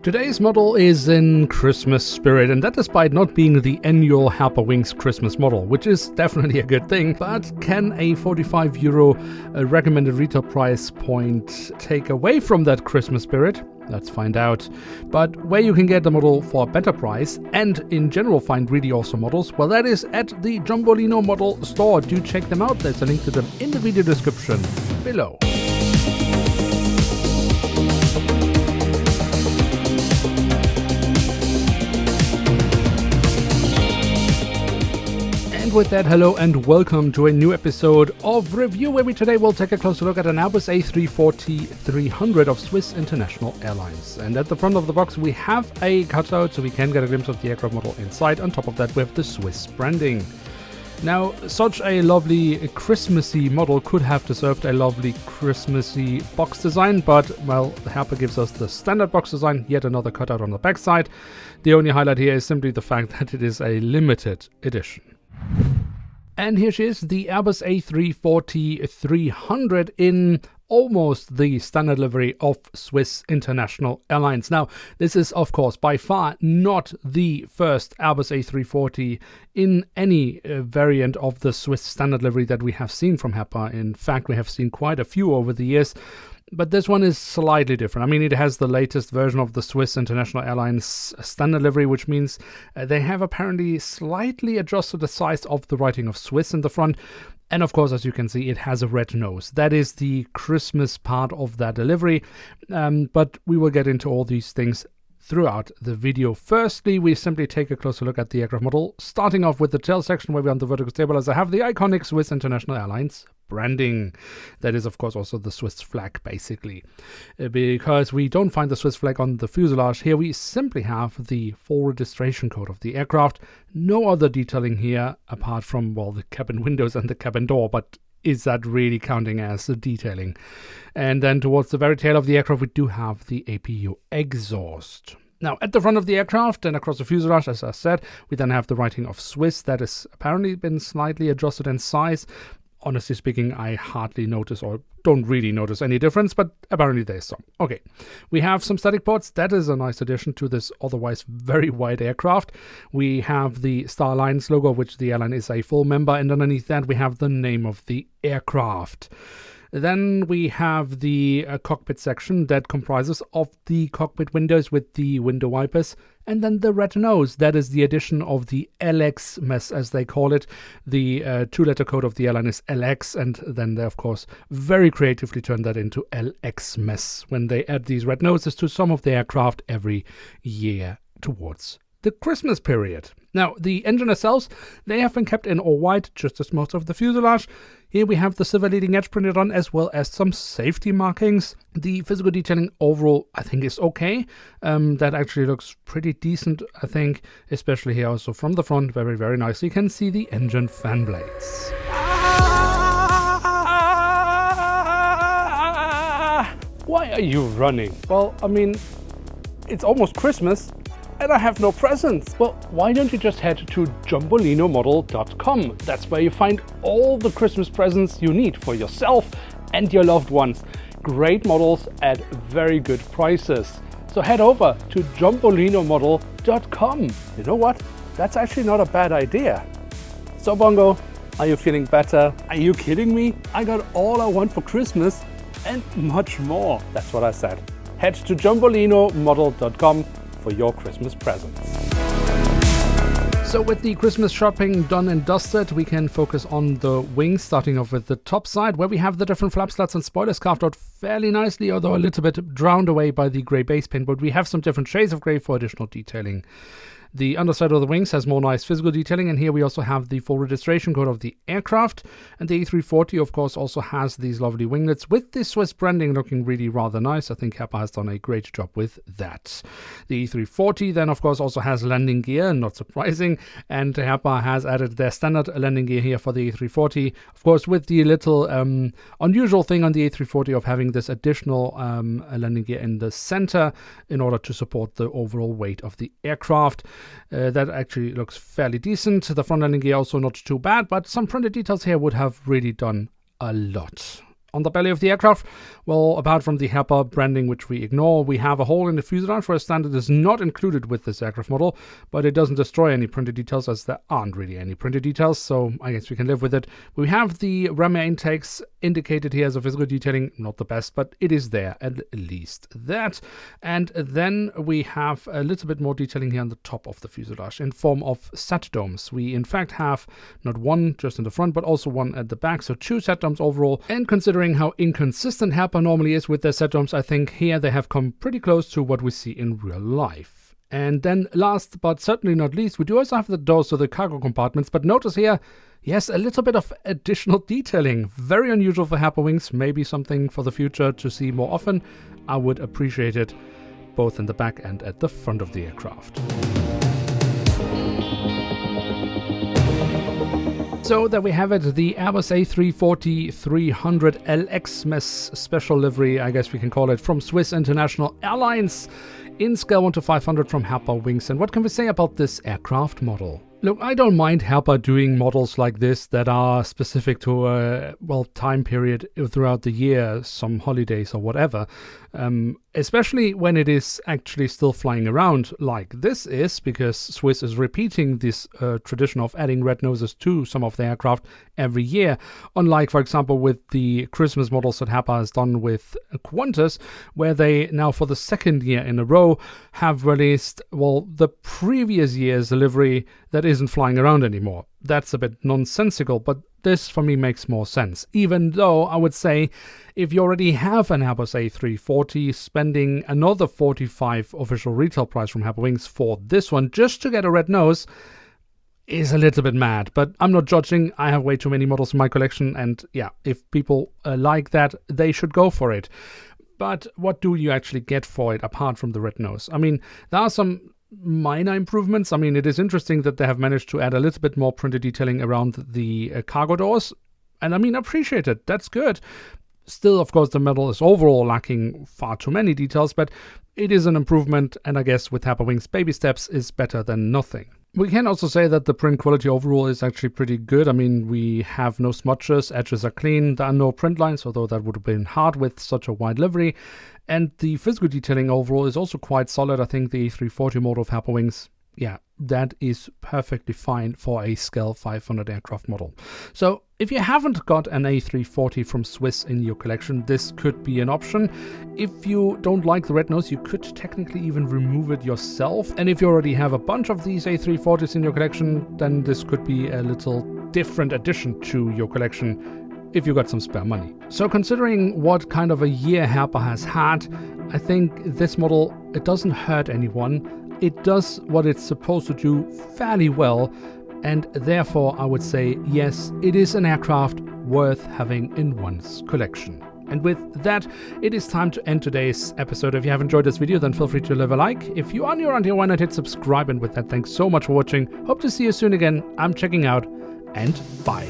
Today's model is in Christmas spirit, and that despite not being the annual Herpa Wings Christmas model, which is definitely a good thing. But can a €45 recommended retail price point take away from that Christmas spirit? Let's find out. But where you can get the model for a better price and in general find really awesome models, well, that is at the Jumbolino model store. Do check them out. There's a link to them in the video description below. And with that, hello and welcome to a new episode of Review, where we today will take a closer look at an Airbus A340-300 of Swiss International Airlines. And at the front of the box we have a cutout so we can get a glimpse of the aircraft model inside. On top of that we have the Swiss branding. Now, such a lovely Christmassy model could have deserved a lovely Christmassy box design, but, well, the Herpa gives us the standard box design, yet another cutout on the backside. The only highlight here is simply the fact that it is a limited edition. And here she is, the Airbus A340-300 in almost the standard livery of Swiss International Airlines. Now, this is, of course, by far not the first Airbus A340 in any variant of the Swiss standard livery that we have seen from Herpa. In fact, we have seen quite a few over the years. But this one is slightly different. I mean, it has the latest version of the Swiss International Airlines standard livery, which means they have apparently slightly adjusted the size of the writing of Swiss in the front. And of course, as you can see, it has a red nose. That is the Christmas part of that livery. But we will get into all these things throughout the video. Firstly, we simply take a closer look at the aircraft model, starting off with the tail section where we on the vertical stabilizer have the iconic Swiss International Airlines branding. That is, of course, also the Swiss flag, basically. Because we don't find the Swiss flag on the fuselage, here we simply have the full registration code of the aircraft. No other detailing here apart from, well, the cabin windows and the cabin door, but is that really counting as the detailing? And then towards the very tail of the aircraft, we do have the APU exhaust. Now, at the front of the aircraft and across the fuselage, as I said, we then have the writing of Swiss. That has apparently been slightly adjusted in size. Honestly speaking, I hardly notice or don't really notice any difference, but apparently there is some. Okay, we have some static ports. That is a nice addition to this otherwise very wide aircraft. We have the Star Alliance logo, which the airline is a full member, and underneath that we have the name of the aircraft. Then we have the cockpit section that comprises of the cockpit windows with the window wipers, and then the red nose. That is the addition of the LX mess, as they call it. The two-letter code of the airline is LX, and then they, of course, very creatively turn that into LX mess when they add these red noses to some of the aircraft every year towards the Christmas period. Now, the engine itself, they have been kept in all white, just as most of the fuselage. Here we have the silver leading edge printed on, as well as some safety markings. The physical detailing overall, I think, is okay. That actually looks pretty decent, I think, especially here also from the front, very, very nice. You can see the engine fan blades. Why are you running? Well, I mean, it's almost Christmas, and I have no presents. Well, why don't you just head to jumbolino-model.com? That's where you find all the Christmas presents you need for yourself and your loved ones. Great models at very good prices. So head over to jumbolino-model.com. You know what? That's actually not a bad idea. So Bongo, are you feeling better? Are you kidding me? I got all I want for Christmas and much more. That's what I said. Head to jumbolino-model.com for your Christmas presents. So with the Christmas shopping done and dusted, we can focus on the wings, starting off with the top side, where we have the different flap slats and spoilers carved out fairly nicely, although a little bit drowned away by the grey base paint, but we have some different shades of grey for additional detailing. The underside of the wings has more nice physical detailing, and here we also have the full registration code of the aircraft. And the A340, of course, also has these lovely winglets with the Swiss branding looking really rather nice. I think Herpa has done a great job with that. The A340 then, of course, also has landing gear, not surprising, and Herpa has added their standard landing gear here for the A340, of course, with the little unusual thing on the A340 of having this additional landing gear in the center in order to support the overall weight of the aircraft. That actually looks fairly decent. The front landing gear also not too bad, but some printed details here would have really done a lot. On the belly of the aircraft, well, apart from the Herpa branding, which we ignore, we have a hole in the fuselage where a standard is not included with this aircraft model, but it doesn't destroy any printed details as there aren't really any printed details, so I guess we can live with it. We have the ram air intakes indicated here as a physical detailing, not the best, but it is there, at least that. And then we have a little bit more detailing here on the top of the fuselage in form of sat domes. We in fact have not one just in the front, but also one at the back, so 2 sat domes overall. And considering how inconsistent Herpa normally is with their sat domes, I think here they have come pretty close to what we see in real life. And then last but certainly not least, we do also have the doors to the cargo compartments, but notice here, yes, a little bit of additional detailing. Very unusual for Herpa Wings, maybe something for the future to see more often. I would appreciate it, both in the back and at the front of the aircraft. So there we have it, the Airbus A340-300 LX Mess special livery, I guess we can call it, from Swiss International Airlines in scale 1:500 from Herpa Wings. And what can we say about this aircraft model? Look, I don't mind Herpa doing models like this that are specific to a, time period throughout the year, some holidays or whatever, especially when it is actually still flying around like this is, because Swiss is repeating this tradition of adding red noses to some of the aircraft every year, unlike, for example, with the Christmas models that Herpa has done with Qantas, where they now for the second year in a row have released, the previous year's livery that isn't flying around anymore. That's a bit nonsensical, but this for me makes more sense. Even though I would say if you already have an Airbus A340, spending another $45 official retail price from Herpa Wings for this one just to get a red nose is a little bit mad. But I'm not judging. I have way too many models in my collection, and yeah, if people like that, they should go for it. But what do you actually get for it apart from the red nose? I mean, there are some minor improvements. I mean, it is interesting that they have managed to add a little bit more printed detailing around the cargo doors, and I mean, appreciate it. That's good. Still, of course, the metal is overall lacking far too many details, but it is an improvement, and I guess with Herpa Wings, baby steps is better than nothing. We can also say that the print quality overall is actually pretty good. I mean, we have no smudges, edges are clean, there are no print lines, although that would have been hard with such a wide livery. And the physical detailing overall is also quite solid. I think the A340 model of Herpa Wings, yeah, that is perfectly fine for a scale 500 aircraft model. So if you haven't got an A340 from Swiss in your collection, this could be an option. If you don't like the red nose, you could technically even remove it yourself. And if you already have a bunch of these A340s in your collection, then this could be a little different addition to your collection if you got some spare money. So considering what kind of a year Herpa has had, I think this model, it doesn't hurt anyone. It does what it's supposed to do fairly well, and therefore I would say yes, it is an aircraft worth having in one's collection. And with that, it is time to end today's episode. If you have enjoyed this video, then feel free to leave a like. If you are new around here, why not hit subscribe? And with that, thanks so much for watching. Hope to see you soon again. I'm checking out, and bye.